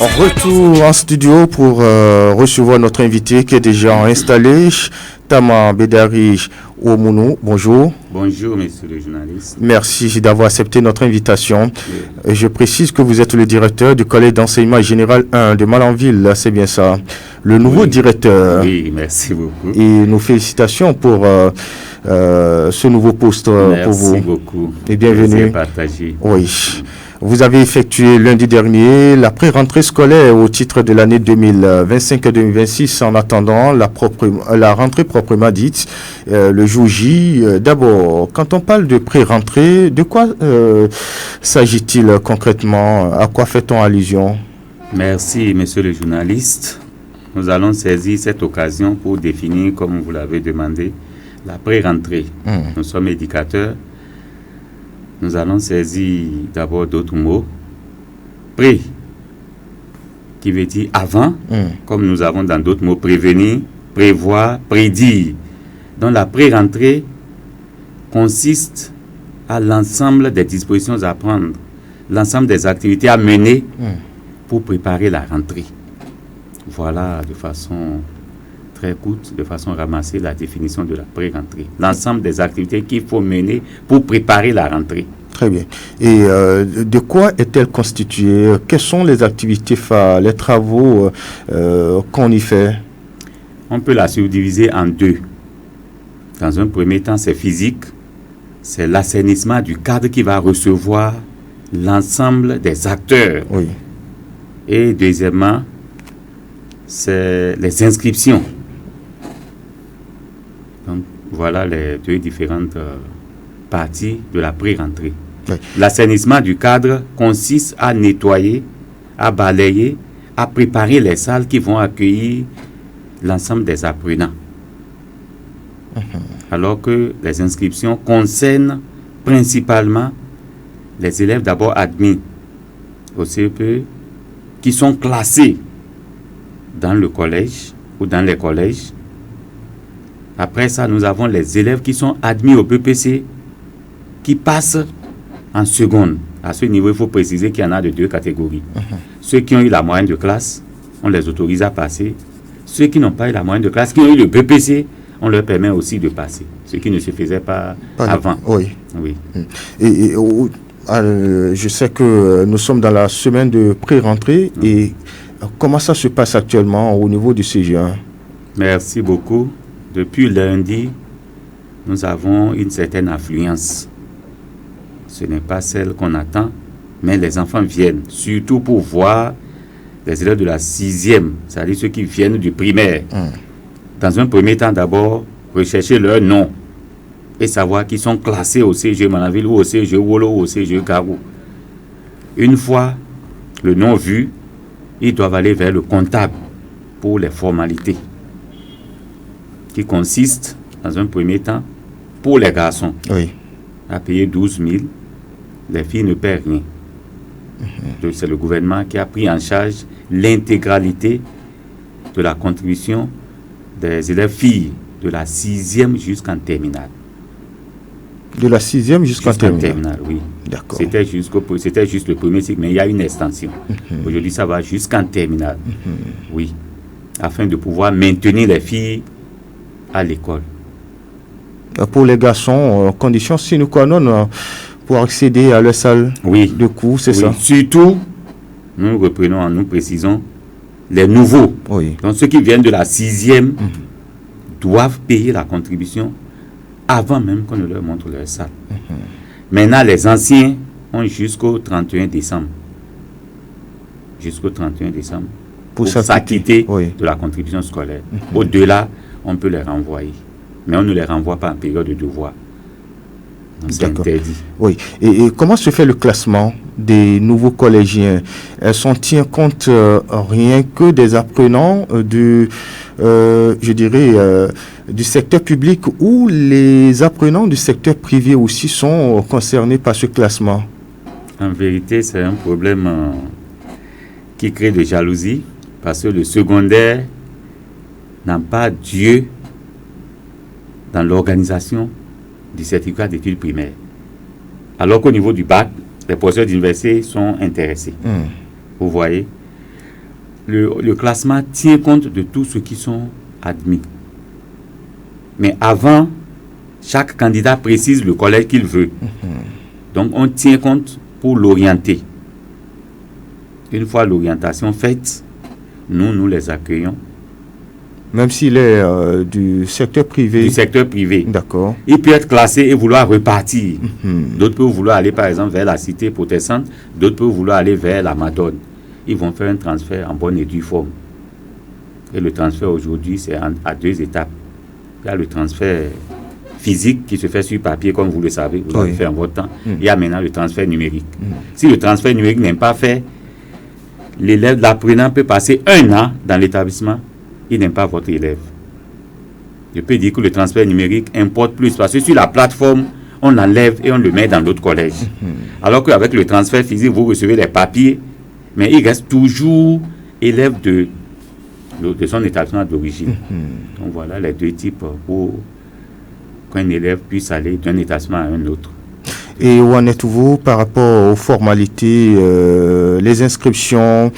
Retour en studio pour recevoir notre invité qui est déjà installé, Tama Bedari Oumounu. Bonjour. Bonjour, monsieur le journaliste. Merci d'avoir accepté notre invitation. Oui. Je précise que vous êtes le directeur du collège d'enseignement général 1 de Malanville, c'est bien ça. Le nouveau directeur. Oui, merci beaucoup. Et nos félicitations pour ce nouveau poste pour vous. Merci beaucoup. Et bienvenue. Partagé. Oui. Vous avez effectué lundi dernier la pré-rentrée scolaire au titre de l'année 2025-2026 en attendant la rentrée proprement dite, le jour J. D'abord, quand on parle de pré-rentrée, de quoi s'agit-il concrètement? À quoi fait-on allusion? Merci, monsieur le journaliste. Nous allons saisir cette occasion pour définir, comme vous l'avez demandé, la pré-rentrée. Nous sommes éducateurs. Nous allons saisir d'abord d'autres mots. Pré, qui veut dire avant, comme nous avons dans d'autres mots prévenir, prévoir, prédire. Donc la pré-rentrée consiste à l'ensemble des dispositions à prendre, l'ensemble des activités à mener pour préparer la rentrée. Voilà de façon très courte, de façon ramassée, la définition de la pré-rentrée. L'ensemble des activités qu'il faut mener pour préparer la rentrée. Très bien. Et de quoi est-elle constituée? Quelles sont les activités phares, les travaux qu'on y fait? On peut la subdiviser en deux. Dans un premier temps, c'est physique. C'est l'assainissement du cadre qui va recevoir l'ensemble des acteurs. Oui. Et deuxièmement, c'est les inscriptions. Donc, voilà les deux différentes parties de la pré-rentrée. Oui. L'assainissement du cadre consiste à nettoyer, à balayer, à préparer les salles qui vont accueillir l'ensemble des apprenants. Alors que les inscriptions concernent principalement les élèves d'abord admis au CEPE qui sont classés dans le collège ou dans les collèges. Après ça, nous avons les élèves qui sont admis au PPC qui passent en seconde. À ce niveau, il faut préciser qu'il y en a de deux catégories. Ceux qui ont eu la moyenne de classe, on les autorise à passer. Ceux qui n'ont pas eu la moyenne de classe, qui ont eu le PPC, on leur permet aussi de passer. Ce qui ne se faisait pas avant. Oui. Oui. Et je sais que nous sommes dans la semaine de pré-rentrée. Et comment ça se passe actuellement au niveau du CG1? Merci beaucoup. Depuis lundi, nous avons une certaine affluence. Ce n'est pas celle qu'on attend, mais les enfants viennent, surtout pour voir les élèves de la 6e, c'est-à-dire ceux qui viennent du primaire. Dans un premier temps, d'abord, rechercher leur nom et savoir qu'ils sont classés au CG Malanville ou au CG Wolo ou au CG Garou. Une fois le nom vu, ils doivent aller vers le comptable pour les formalités, qui consistent, dans un premier temps, pour les garçons, à payer 12 000. Les filles ne paient rien. Donc, c'est le gouvernement qui a pris en charge l'intégralité de la contribution des élèves filles de la 6e jusqu'en terminale. De la 6e jusqu'en terminale? Oui. D'accord. C'était juste le premier cycle, mais il y a une extension. Aujourd'hui, ça va jusqu'en terminale. Oui. Afin de pouvoir maintenir les filles à l'école. Pour les garçons, conditions sine qua non pour accéder à leur salle de cours, c'est ça? Surtout, nous reprenons, nous précisons, les nouveaux. Donc ceux qui viennent de la 6e doivent payer la contribution avant même qu'on ne leur montre leur salle. Maintenant, les anciens ont jusqu'au 31 décembre. Jusqu'au 31 décembre pour s'acquitter de la contribution scolaire. Au-delà, on peut les renvoyer. Mais on ne les renvoie pas en période de devoir. C'est interdit. Oui. Et comment se fait le classement des nouveaux collégiens? Elles tient compte rien que des apprenants du secteur public, ou les apprenants du secteur privé aussi sont concernés par ce classement? En vérité, c'est un problème qui crée de jalousie, parce que le secondaire n'a pas Dieu dans l'organisation du certificat d'études primaires. Alors qu'au niveau du bac, les professeurs d'université sont intéressés. Vous voyez. le classement tient compte de tous ceux qui sont admis. Mais avant, chaque candidat précise le collège qu'il veut. Donc, on tient compte pour l'orienter. Une fois l'orientation faite, nous les accueillons. Même s'il est du secteur privé. Du secteur privé. D'accord. Il peut être classé et vouloir repartir. D'autres peuvent vouloir aller, par exemple, vers la cité protestante. D'autres peuvent vouloir aller vers la Madone. Ils vont faire un transfert en bonne et due forme. Et le transfert aujourd'hui, c'est à 2 étapes. Il y a le transfert physique qui se fait sur papier, comme vous le savez, vous avez fait en votre temps. Il y a maintenant le transfert numérique. Si le transfert numérique n'est pas fait, l'élève, l'apprenant peut passer 1 an dans l'établissement, il n'est pas votre élève. Je peux dire que le transfert numérique importe plus, parce que sur la plateforme, on l'enlève et on le met dans l'autre collège. Alors qu'avec le transfert physique, vous recevez les papiers, mais il reste toujours élève de son établissement d'origine. Donc voilà les 2 types pour qu'un élève puisse aller d'un établissement à un autre. Et où en êtes-vous par rapport aux formalités, les inscriptions,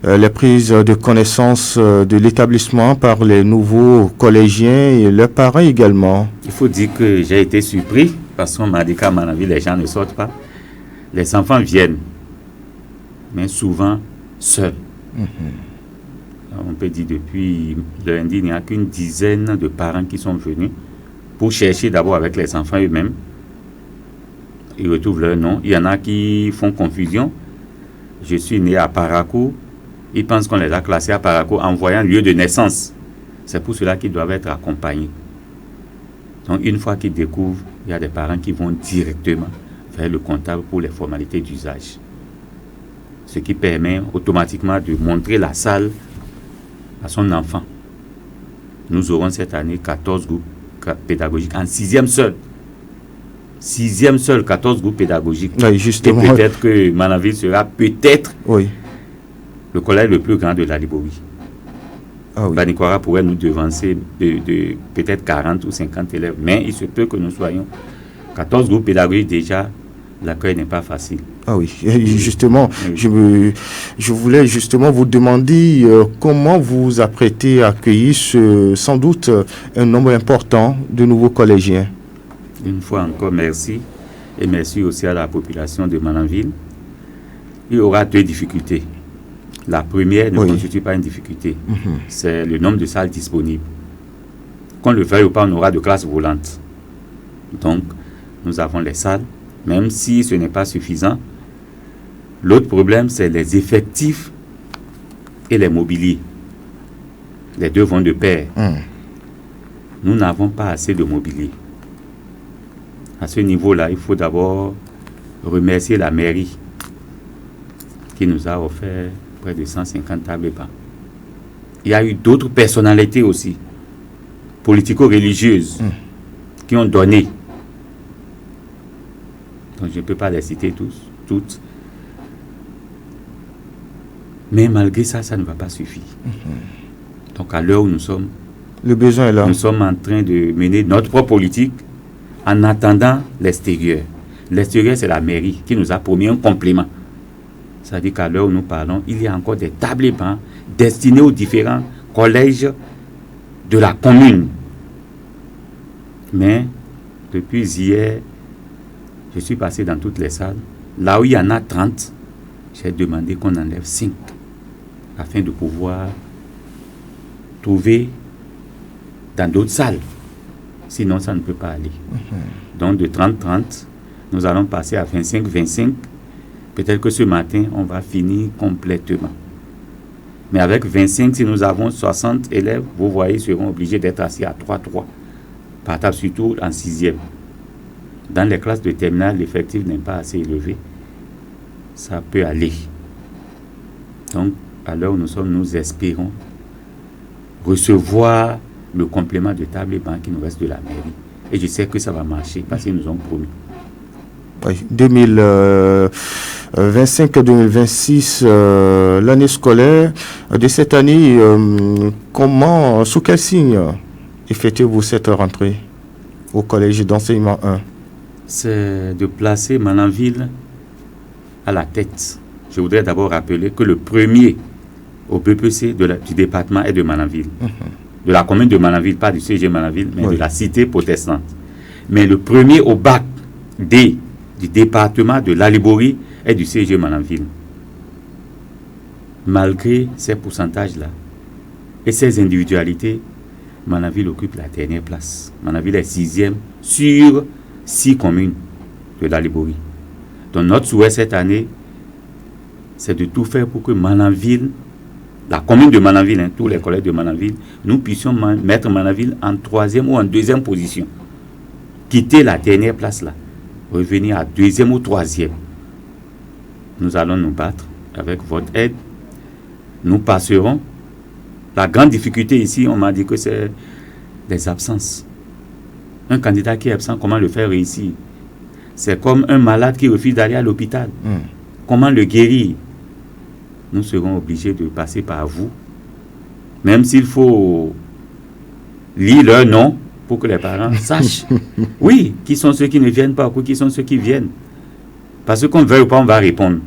les prises de connaissance de l'établissement par les nouveaux collégiens et leurs parents également? Il faut dire que j'ai été surpris parce qu'on m'a dit qu'à mon avis, les gens ne sortent pas. Les enfants viennent, mais souvent seuls. On peut dire depuis lundi, il n'y a qu'une dizaine de parents qui sont venus pour chercher d'abord avec les enfants eux-mêmes. Ils retrouvent leur nom. Il y en a qui font confusion. Je suis né à Parakou. Ils pensent qu'on les a classés à Parakou en voyant lieu de naissance. C'est pour cela qu'ils doivent être accompagnés. Donc une fois qu'ils découvrent, il y a des parents qui vont directement vers le comptable pour les formalités d'usage. Ce qui permet automatiquement de montrer la salle à son enfant. Nous aurons cette année 14 groupes pédagogiques en 6e seul. 6e seul, 14 groupes pédagogiques. Oui, justement. Et peut-être que Manaville sera peut-être le collège le plus grand de la Libourie. Banikwara pourrait nous devancer de peut-être 40 ou 50 élèves. Mais il se peut que nous soyons 14 groupes pédagogiques déjà. L'accueil n'est pas facile. Ah oui, justement, je voulais justement vous demander comment vous vous apprêtez à accueillir sans doute un nombre important de nouveaux collégiens. Une fois encore, merci. Et merci aussi à la population de Mananville. Il y aura 2 difficultés. La première ne constitue pas une difficulté. C'est le nombre de salles disponibles. Qu'on le veuille ou pas, on aura de classes volantes. Donc, nous avons les salles. Même si ce n'est pas suffisant, l'autre problème, c'est les effectifs et les mobiliers. Les 2 vont de pair. Nous n'avons pas assez de mobilier. À ce niveau-là, il faut d'abord remercier la mairie qui nous a offert près de 150 tables bancs. Il y a eu d'autres personnalités aussi, politico-religieuses, qui ont donné. Donc je ne peux pas les citer toutes. Mais malgré ça, ça ne va pas suffire. Donc à l'heure où nous sommes, le besoin est là. Nous sommes en train de mener notre propre politique en attendant l'extérieur. L'extérieur, c'est la mairie qui nous a promis un complément. C'est-à-dire qu'à l'heure où nous parlons, il y a encore des tables bancs destinés aux différents collèges de la commune. Mais depuis hier, je suis passé dans toutes les salles. Là où il y en a 30, j'ai demandé qu'on enlève 5 afin de pouvoir trouver dans d'autres salles. Sinon, ça ne peut pas aller. Donc, de 30-30, nous allons passer à 25-25. Peut-être que ce matin, on va finir complètement. Mais avec 25, si nous avons 60 élèves, vous voyez, ils seront obligés d'être assis à 3-3. Par table, surtout en 6e. Dans les classes de terminale, l'effectif n'est pas assez élevé. Ça peut aller. Donc, à l'heure où nous sommes, nous espérons recevoir le complément de table et banc qui nous reste de la mairie. Et je sais que ça va marcher parce qu'ils nous ont promis. Oui, 2025-2026, l'année scolaire de cette année, sous quel signe effectuez-vous cette rentrée au collège d'enseignement 1? C'est de placer Mananville à la tête. Je voudrais d'abord rappeler que le premier au BPC du département et de Mananville. De la commune de Mananville, pas du CG Mananville, mais de la cité protestante. Mais le premier au bac D du département de l'Alibori et du CG Mananville. Malgré ces pourcentages-là et ces individualités, Mananville occupe la dernière place. Mananville est 6e sur 6 communes de l'Alibori. Donc notre souhait cette année, c'est de tout faire pour que Mananville, la commune de Mananville, tous les collègues de Mananville, nous puissions mettre Mananville en 3e ou en 2e position. Quitter la dernière place là, revenir à 2e ou 3e. Nous allons nous battre avec votre aide. Nous passerons. La grande difficulté ici, on m'a dit que c'est les absences. Un candidat qui est absent, comment le faire réussir? C'est comme un malade qui refuse d'aller à l'hôpital. Comment le guérir? Nous serons obligés de passer par vous. Même s'il faut lire leur nom pour que les parents sachent. Oui, qui sont ceux qui ne viennent pas ou qui sont ceux qui viennent. Parce qu'on ne veut pas, on va répondre.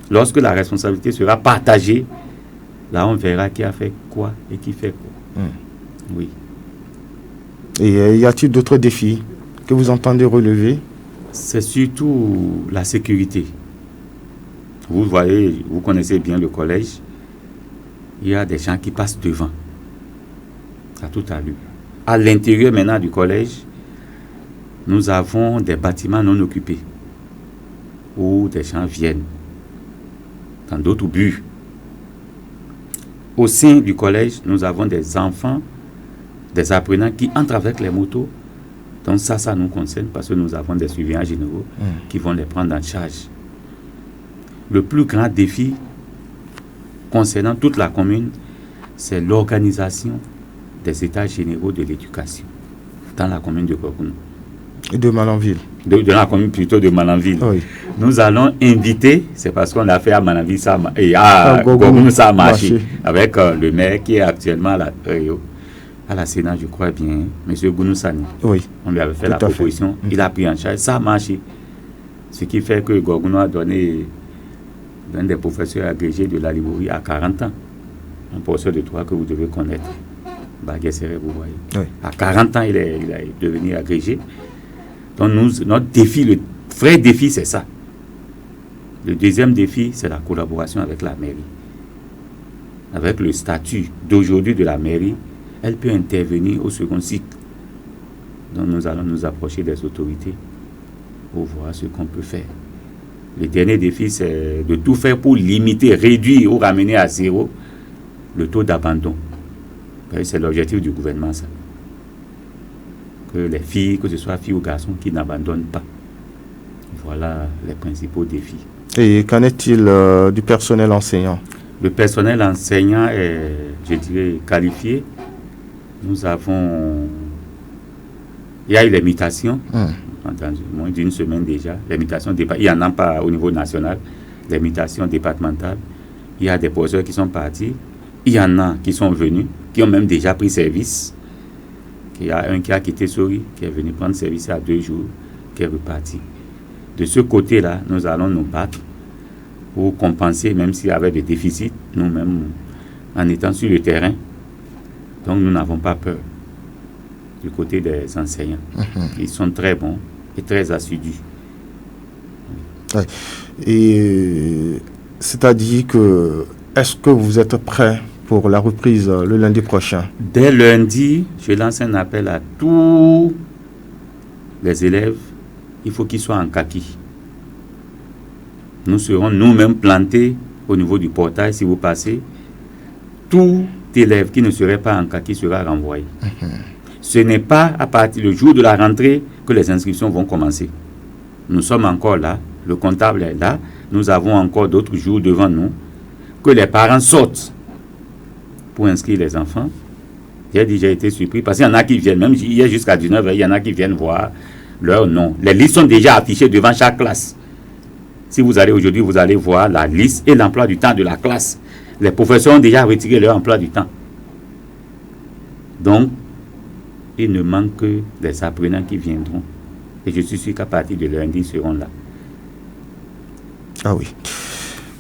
Lorsque la responsabilité sera partagée, là on verra qui a fait quoi et qui fait quoi. Oui. Et y a-t-il d'autres défis que vous entendez relever? C'est surtout la sécurité. Vous voyez, vous connaissez bien le collège. Il y a des gens qui passent devant. À tout à l'heure. À l'intérieur maintenant du collège, nous avons des bâtiments non occupés où des gens viennent dans d'autres buts. Au sein du collège, nous avons des enfants, des apprenants qui entrent avec les motos. Donc ça nous concerne parce que nous avons des surveillants généraux qui vont les prendre en charge. Le plus grand défi concernant toute la commune, c'est l'organisation des états généraux de l'éducation dans la commune de Gorgounou. Et de Mananville. De la commune plutôt de Mananville. Oui. Nous allons inviter, c'est parce qu'on a fait à Mananville et à Gorgounou ça a marché, avec le maire qui est actuellement à la Sénat, je crois bien, M. Gounoussani. Oui. On lui avait fait la proposition, il a pris en charge, ça a marché. Ce qui fait que Gorgounou a donné l'un des professeurs agrégés de l'Alibori à 40 ans. Un professeur de droit que vous devez connaître. Baguessere, vous voyez. Oui. À 40 ans, il est devenu agrégé. Donc notre défi, le vrai défi, c'est ça. Le deuxième défi, c'est la collaboration avec la mairie. Avec le statut d'aujourd'hui de la mairie, elle peut intervenir au second cycle. Donc nous allons nous approcher des autorités pour voir ce qu'on peut faire. Le dernier défi, c'est de tout faire pour limiter, réduire ou ramener à zéro le taux d'abandon. C'est l'objectif du gouvernement, ça. Que les filles, que ce soit filles ou garçons, qui n'abandonnent pas. Voilà les principaux défis. Et qu'en est-il du personnel enseignant? Le personnel enseignant est, je dirais, qualifié. Nous avons... Il y a eu les mutations, dans moins d'une semaine déjà. Les mutations, il n'y en a pas au niveau national. Les mutations départementales. Il y a des professeurs qui sont partis. Il y en a qui sont venus, qui ont même déjà pris service. Il y a un qui a quitté Sori, qui est venu prendre service à 2 jours, qui est reparti. De ce côté-là, nous allons nous battre pour compenser, même s'il y avait des déficits, nous-mêmes, en étant sur le terrain. Donc, nous n'avons pas peur du côté des enseignants. Ils sont très bons et très assidus. Ouais. Et c'est-à-dire que, est-ce que vous êtes prêts pour la reprise le lundi prochain? Dès lundi, je lance un appel à tous les élèves. Il faut qu'ils soient en kaki. Nous serons nous-mêmes plantés au niveau du portail. Si vous passez, tout élève qui ne serait pas en kaki sera renvoyé. Ce n'est pas à partir du jour de la rentrée que les inscriptions vont commencer. Nous sommes encore là. Le comptable est là. Nous avons encore d'autres jours devant nous. Que les parents sortent pour inscrire les enfants. J'ai déjà été surpris parce qu'il y en a qui viennent, même hier jusqu'à 19h, il y en a qui viennent voir leur nom. Les listes sont déjà affichées devant chaque classe. Si vous allez aujourd'hui, vous allez voir la liste et l'emploi du temps de la classe. Les professeurs ont déjà retiré leur emploi du temps. Donc, il ne manque que des apprenants qui viendront. Et je suis sûr qu'à partir de lundi, ils seront là. Ah oui.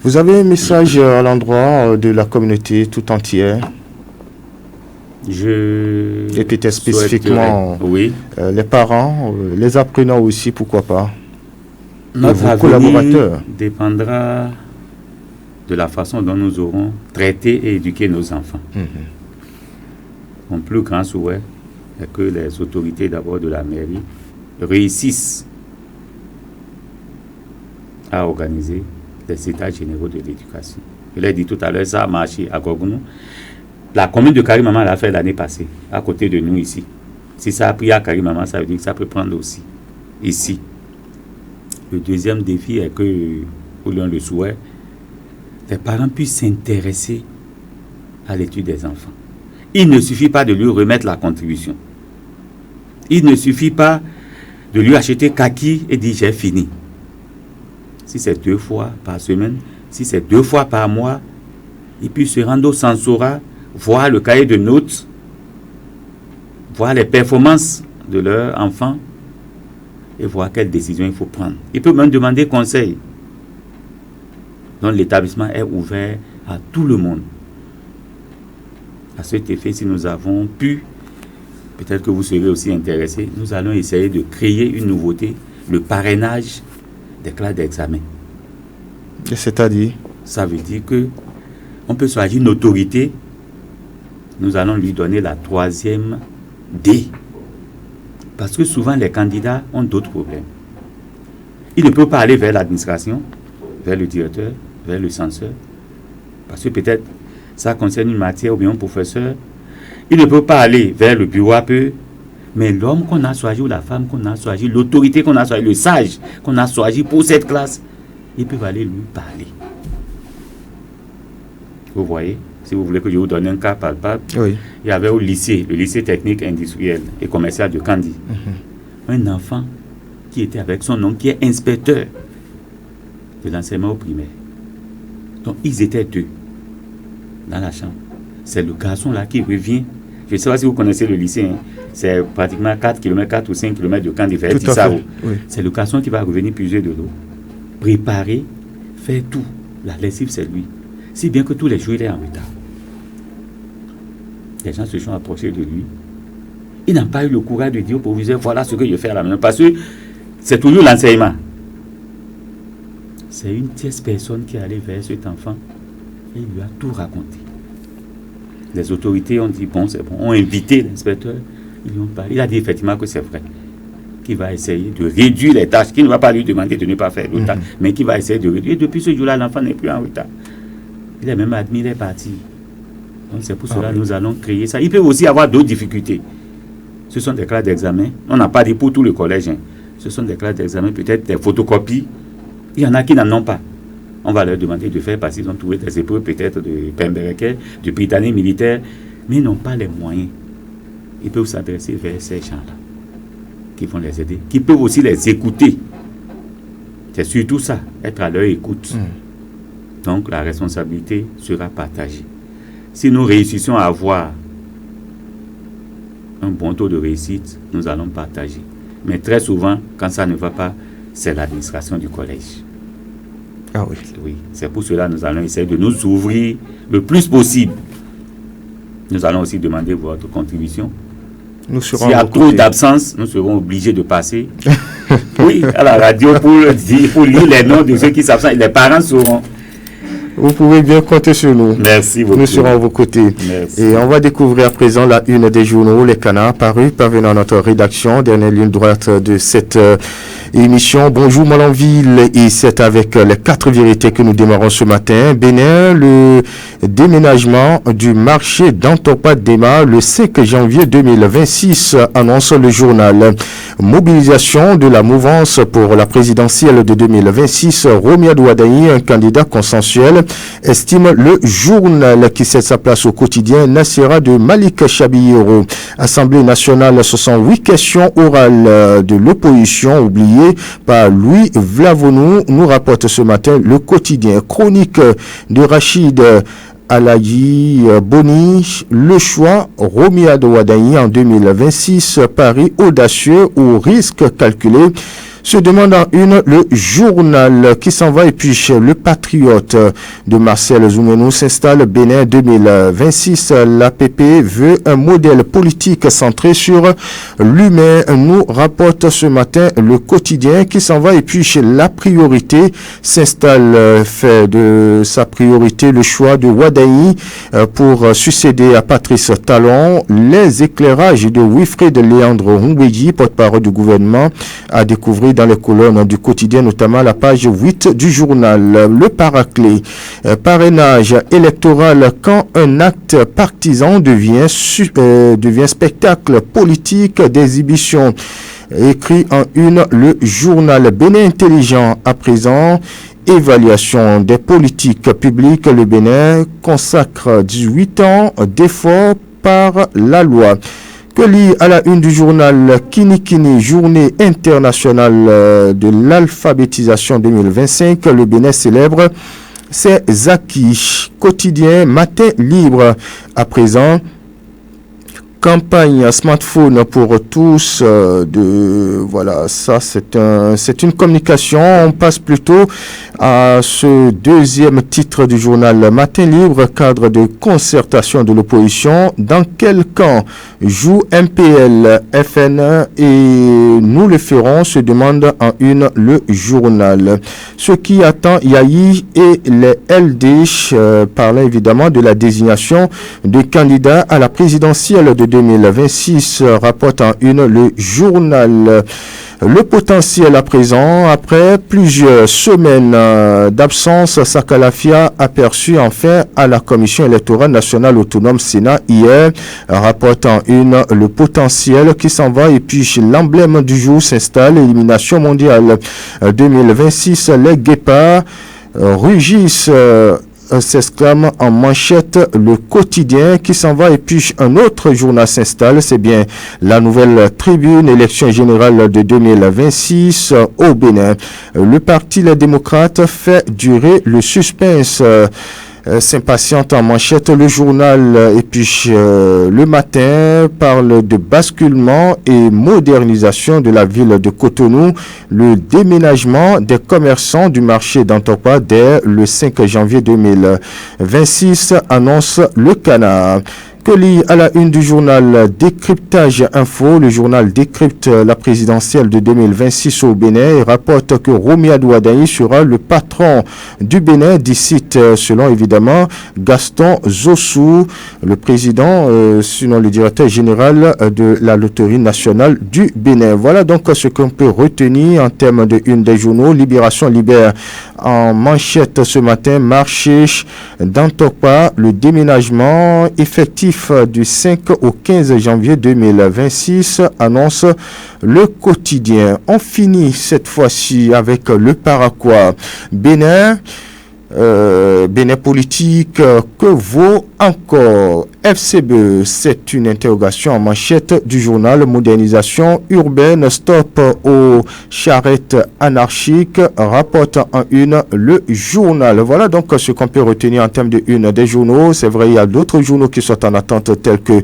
Vous avez un message à l'endroit de la communauté tout entière? Et peut-être spécifiquement les parents, les apprenants aussi, pourquoi pas? Notre collaborateurs dépendra de la façon dont nous aurons traité et éduqué nos enfants. Mon plus grand souhait est que les autorités d'abord de la mairie réussissent à organiser des états généraux de l'éducation. Je l'ai dit tout à l'heure, ça a marché à Gorgounou. La commune de Karimama l'a fait l'année passée, à côté de nous ici. Si ça a pris à Karimama, ça veut dire que ça peut prendre aussi ici. Le deuxième défi est que, ou l'on le souhait, les parents puissent s'intéresser à l'étude des enfants. Il ne suffit pas de lui remettre la contribution. Il ne suffit pas de lui acheter kaki et dire j'ai fini. Si c'est 2 fois par semaine, si c'est 2 fois par mois, il puisse se rendre au Sansora, voir le cahier de notes, voir les performances de leur enfant et voir quelles décisions il faut prendre. Il peut même demander conseil. Donc l'établissement est ouvert à tout le monde. À cet effet, si nous avons pu, peut-être que vous serez aussi intéressés, nous allons essayer de créer une nouveauté, le parrainage des classes d'examen. C'est-à-dire? Ça veut dire que on peut choisir une autorité, nous allons lui donner la 3e D. Parce que souvent les candidats ont d'autres problèmes. Il ne peut pas aller vers l'administration, vers le directeur, vers le censeur, parce que peut-être ça concerne une matière ou bien un professeur. Il ne peut pas aller vers le bureau à peu, mais l'homme qu'on a choisi ou la femme qu'on a choisi, l'autorité qu'on a choisi, le sage qu'on a choisi pour cette classe, ils peuvent aller lui parler. Vous voyez, si vous voulez que je vous donne un cas palpable, il y avait au lycée, le lycée technique industriel et commercial de Kandi, un enfant qui était avec son oncle, qui est inspecteur de l'enseignement au primaire. Donc ils étaient 2 dans la chambre. C'est le garçon là qui revient. Je ne sais pas si vous connaissez le lycée, hein. C'est pratiquement 4 km, 4 ou 5 km de Kandi vers Tissaro. C'est le garçon qui va revenir puiser de l'eau, préparer, faire tout. La lessive, c'est lui. Si bien que tous les jours, il est en retard. Les gens se sont approchés de lui. Il n'a pas eu le courage de dire au proviseur, voilà ce que je fais à la maison. Parce que c'est toujours l'enseignement. C'est une tierce personne qui est allée vers cet enfant et il lui a tout raconté. Les autorités ont dit, bon, c'est bon, ont invité l'inspecteur. Ils lui ont parlé. Il a dit effectivement que c'est vrai. Qu'il va essayer de réduire les tâches, qu'il ne va pas lui demander de ne pas faire de tâches, mais qu'il va essayer de réduire. Et depuis ce jour-là, l'enfant n'est plus en retard. Il est même admis, il est parti. Donc c'est pour cela que nous allons créer ça. Il peut aussi avoir d'autres difficultés. Ce sont des classes d'examen. On n'a pas dit pour tout le collège. Hein. Ce sont des classes d'examen, peut-être des photocopies. Il y en a qui n'en ont pas. On va leur demander de faire parce qu'ils ont trouvé des épreuves peut-être de Pembereke, de Britannique militaire, mais ils n'ont pas les moyens. Ils peuvent s'adresser vers ces gens-là qui vont les aider, qui peuvent aussi les écouter. C'est surtout ça, être à leur écoute. Donc la responsabilité sera partagée. Si nous réussissons à avoir un bon taux de réussite, nous allons partager. Mais très souvent, quand ça ne va pas, c'est l'administration du collège. Oui, c'est pour cela que nous allons essayer de nous ouvrir le plus possible. Nous allons aussi demander votre contribution. S'il y a trop d'absence, nous serons obligés de passer à la radio pour lire les noms de ceux qui s'absentent. Les parents seront. Vous pouvez bien compter sur nous. Merci beaucoup. Nous serons à vos côtés. Merci. Et on va découvrir à présent la une des journaux, les canards, parus, parvenant à notre rédaction, dernière ligne droite de cette émission. Bonjour Malanville, et c'est avec les 4 vérités que nous démarrons ce matin. Bénin, le déménagement du marché d'Antopa démarre le 5 janvier 2026, annonce le journal. Mobilisation de la mouvance pour la présidentielle de 2026. Romia Douadaï, un candidat consensuel, estime le journal qui cède sa place au quotidien Nassera de Malik Chabillero. Assemblée nationale, ce sont 8 questions orales de l'opposition oubliées par Louis Vlavonou, nous rapporte ce matin le quotidien. Chronique de Rachid Alayi Boni, le choix Romia Douadaï en 2026, pari audacieux ou risque calculé. Se demande en une le journal qui s'en va et puis le patriote de Marcel Zoumenou s'installe Bénin 2026. L'APP veut un modèle politique centré sur l'humain, nous rapporte ce matin le quotidien qui s'en va et puis la priorité s'installe, fait de sa priorité le choix de Wadaï pour succéder à Patrice Talon. Les éclairages de Wilfrid Léandre Humbegi, porte-parole du gouvernement, à découvrir dans les colonnes du quotidien, notamment la page 8 du journal. Le paraclet, parrainage électoral quand un acte partisan devient spectacle politique d'exhibition. Écrit en une le journal Bénin Intelligent à présent. Évaluation des politiques publiques, le Bénin consacre 18 ans d'efforts par la loi. Que lit à la une du journal Kini, journée internationale de l'alphabétisation 2025, le Bénin célèbre ses acquis. Quotidien, matin libre à présent. Campagne smartphone pour tous, voilà, ça c'est une communication. On passe plutôt à ce deuxième titre du journal Matin Libre, cadre de concertation de l'opposition. Dans quel camp joue MPL, FN et nous le ferons, se demande en une le journal. Ce qui attend Yahi et les LD, parlant évidemment de la désignation de candidats à la présidentielle de 2026, rapporte en une le journal. Le potentiel à présent, après plusieurs semaines d'absence, Sakalafia aperçu enfin à la Commission électorale nationale autonome Sénat hier, rapporte en une le potentiel qui s'en va et puis l'emblème du jour s'installe, élimination mondiale 2026, les guépards rugissent, s'exclame en manchette le quotidien qui s'en va et puis un autre journal s'installe, c'est bien la Nouvelle Tribune, élection générale de 2026 au Bénin. Le parti Les Démocrates fait durer le suspense. S'impatiente en manchette le journal et puis le matin parle de basculement et modernisation de la ville de Cotonou, le déménagement des commerçants du marché d'Antokwa dès le 5 janvier 2026, annonce le Canard. Que lit à la une du journal Décryptage Info, le journal décrypte la présidentielle de 2026 au Bénin et rapporte que Romiadou Wadaï sera le patron du Bénin d'ici, selon évidemment Gaston Zossou, le président, sinon le directeur général de la Loterie nationale du Bénin. Voilà donc ce qu'on peut retenir en termes de une des journaux. Libération libère en manchette ce matin, marché d'Antokwa, le déménagement effectif du 5 au 15 janvier 2026, annonce le quotidien. On finit cette fois-ci avec le Paraquois. Bénin politique, que vaut encore FCB? C'est une interrogation en manchette du journal. Modernisation urbaine, stop aux charrettes anarchiques, rapporte en une le journal. Voilà donc ce qu'on peut retenir en termes de une des journaux. C'est vrai, il y a d'autres journaux qui sont en attente tels que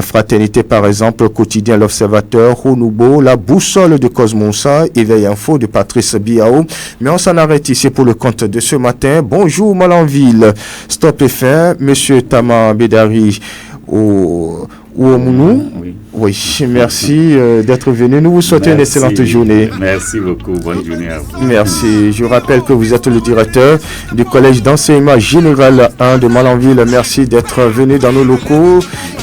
Fraternité par exemple, Quotidien L'Observateur, Honoubo, La Boussole de Cosmosa, Éveil Info de Patrice Biao. Mais on s'en arrête ici pour le compte de ce matin. Bonjour Malanville, Stop et fin, Monsieur Tama Bédari au Mounou. Oui, merci d'être venu. Nous vous souhaitons une excellente journée. Merci beaucoup. Bonne journée à vous. Merci. Je rappelle que vous êtes le directeur du Collège d'enseignement général 1 de Malanville. Merci d'être venu dans nos locaux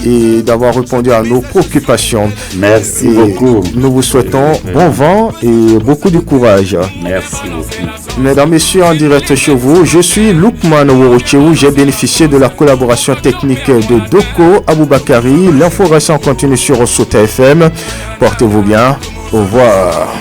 et d'avoir répondu à nos préoccupations. Merci beaucoup. Nous vous souhaitons bon vent et beaucoup de courage. Merci beaucoup. Mesdames, Messieurs, en direct chez vous, je suis Lukman Worocheou. J'ai bénéficié de la collaboration technique de Doko Aboubakari. L'info récente continue sur Sota FM. Portez-vous bien. Au revoir.